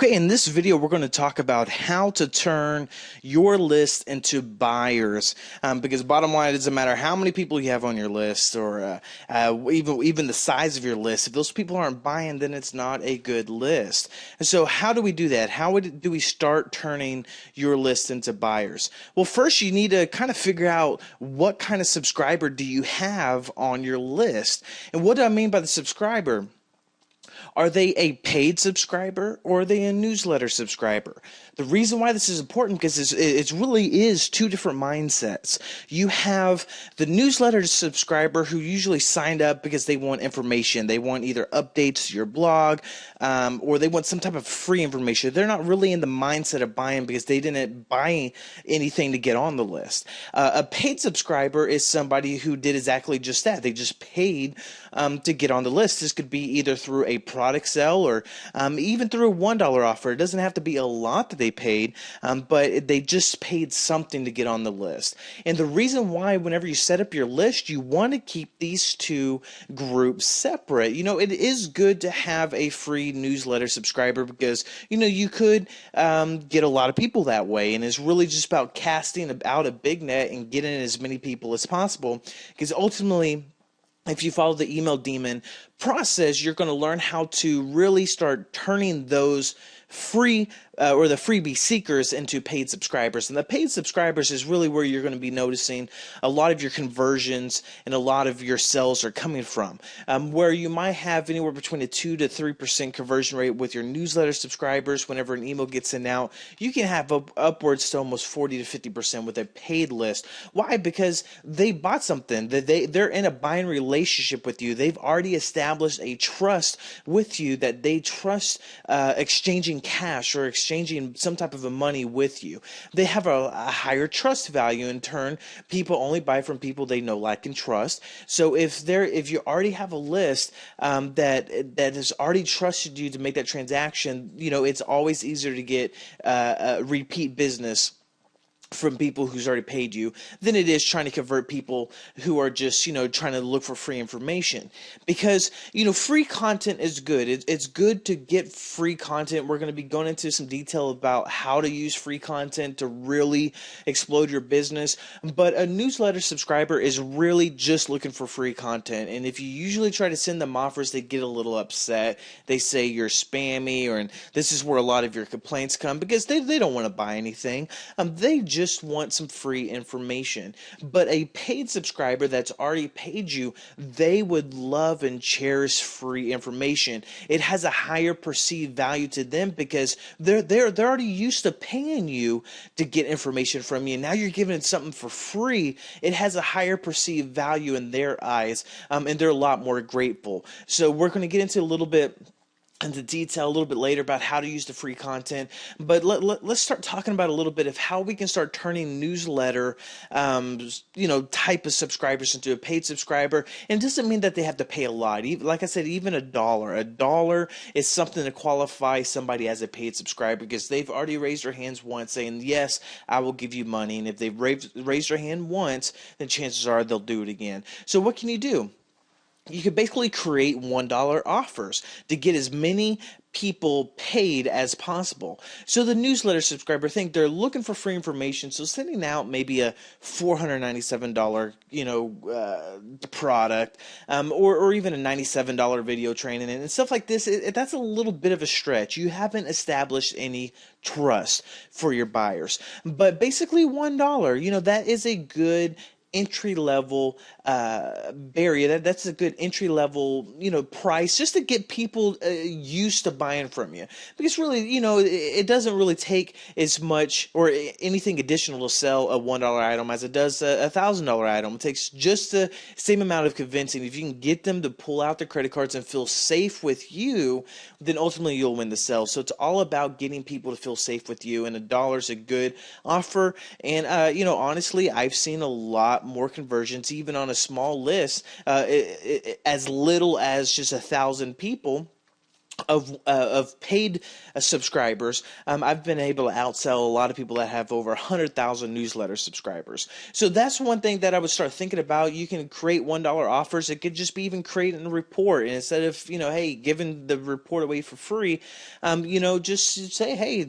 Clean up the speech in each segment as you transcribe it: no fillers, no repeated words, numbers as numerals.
Okay, in this video, we're going to talk about how to turn your list into buyers. Because bottom line, it doesn't matter how many people you have on your list, or even the size of your list. If those people aren't buying, then it's not a good list. And so, how do we do that? Do we start turning your list into buyers? Well, first, you need to kind of figure out what kind of subscriber do you have on your list. And what do I mean by the subscriber? Are they a paid subscriber or are they a newsletter subscriber? The reason why this is important because it really is two different mindsets. You have the newsletter subscriber who usually signed up because they want information. They want either updates to your blog or they want some type of free information. They're not really in the mindset of buying because they didn't buy anything to get on the list. A paid subscriber is somebody who did exactly just that. They just paid to get on the list. This could be either through a product sell or even through a $1 offer. It doesn't have to be a lot that they paid, but they just paid something to get on the list. And the reason why whenever you set up your list, you want to keep these two groups separate. You know, it is good to have a free newsletter subscriber because, you know, you could get a lot of people that way. And it's really just about casting out a big net and getting as many people as possible because ultimately, if you follow the email demon process, you're going to learn how to really start turning those free or the freebie seekers into paid subscribers. And the paid subscribers is really where you're going to be noticing a lot of your conversions and a lot of your sales are coming from. Where you might have anywhere between a 2 to 3% conversion rate with your newsletter subscribers whenever an email gets sent out, you can have upwards to almost 40 to 50% with a paid list. Why? Because they bought something. They're in a buying relationship with you. They've already established a trust with you that they trust exchanging cash or exchanging some type of a money with you. They have a higher trust value. In turn, people only buy from people they know, like, and trust. So if you already have a list that has already trusted you to make that transaction, you know, it's always easier to get repeat business from people who's already paid you than it is trying to convert people who are just, you know, trying to look for free information. Because, you know, free content is good. It's good to get free content. We're going to be going into some detail about how to use free content to really explode your business. But a newsletter subscriber is really just looking for free content. And if you usually try to send them offers, they get a little upset. They say you're spammy, and this is where a lot of your complaints come because they don't want to buy anything. They just want some free information. But a paid subscriber that's already paid you, they would love and cherish free information. It has a higher perceived value to them because they're already used to paying you to get information from you. Now you're giving it something for free. It has a higher perceived value in their eyes, and they're a lot more grateful. So we're going to get into a little bit into detail a little bit later about how to use the free content, but let's start talking about a little bit of how we can start turning newsletter type of subscribers into a paid subscriber. And it doesn't mean that they have to pay a lot. Like I said, even $1 is something to qualify somebody as a paid subscriber because they've already raised their hands once saying, yes, I will give you money. And if they've raised their hand once, then chances are they'll do it again. So what can you do? You could basically create $1 offers to get as many people paid as possible. So the newsletter subscriber think they're looking for free information, so sending out maybe a $497 product or even a $97 video training and stuff like this, that's a little bit of a stretch. You haven't established any trust for your buyers. But basically $1, you know, that is a good entry-level barrier. That's a good entry-level, you know, price just to get people used to buying from you. Because really, you know, it doesn't really take as much or anything additional to sell a $1 item as it does a $1,000 item. It takes just the same amount of convincing. If you can get them to pull out their credit cards and feel safe with you, then ultimately you'll win the sale. So it's all about getting people to feel safe with you, and $1 is a good offer. And you know, honestly, I've seen a lot more conversions even on a small list, as little as just 1,000 people of paid subscribers, I've been able to outsell a lot of people that have over 100,000 newsletter subscribers. So that's one thing that I would start thinking about. You can create $1 offers. It could just be even creating a report, and instead of hey, giving the report away for free, just say, hey,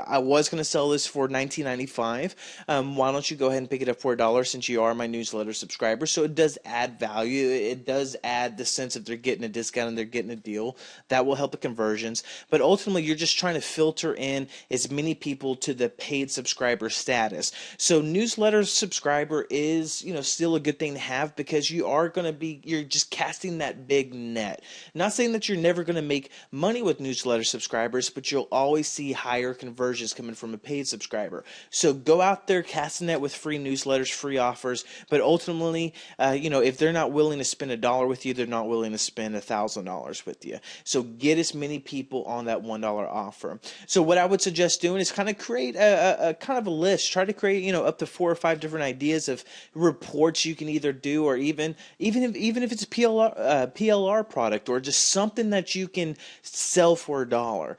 I was going to sell this for $19.95. Why don't you go ahead and pick it up for $1 since you are my newsletter subscriber? So it does add value. It does add the sense that they're getting a discount and they're getting a deal. That will help the conversions, but ultimately you're just trying to filter in as many people to the paid subscriber status. So newsletter subscriber is still a good thing to have, because you're just casting that big net. Not saying that you're never going to make money with newsletter subscribers, but you'll always see higher conversions coming from a paid subscriber. So go out there, casting that with free newsletters, free offers, but ultimately if they're not willing to spend $1 with you, they're not willing to spend $1,000 with you. So get as many people on that $1 offer. So what I would suggest doing is kind of create a kind of a list. Try to create up to 4 or 5 different ideas of reports you can either do, or even if it's a PLR product, or just something that you can sell for $1.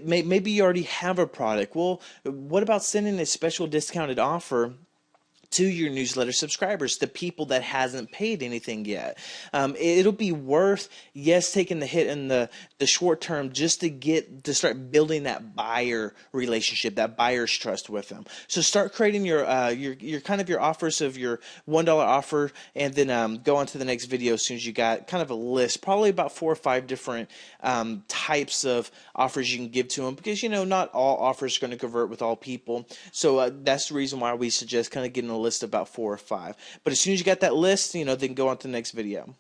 Maybe you already have a product. Well, what about sending a special discounted offer to your newsletter subscribers, the people that hasn't paid anything yet? It'll be worth, yes, taking the hit in the short term, just to start building that buyer relationship, that buyer's trust with them. So start creating your kind of your offers of your $1 offer, and then go on to the next video as soon as you got kind of a list, probably about 4 or 5 different types of offers you can give to them, because not all offers are going to convert with all people. So that's the reason why we suggest kind of getting a list of about 4 or 5. But as soon as you got that list, then go on to the next video.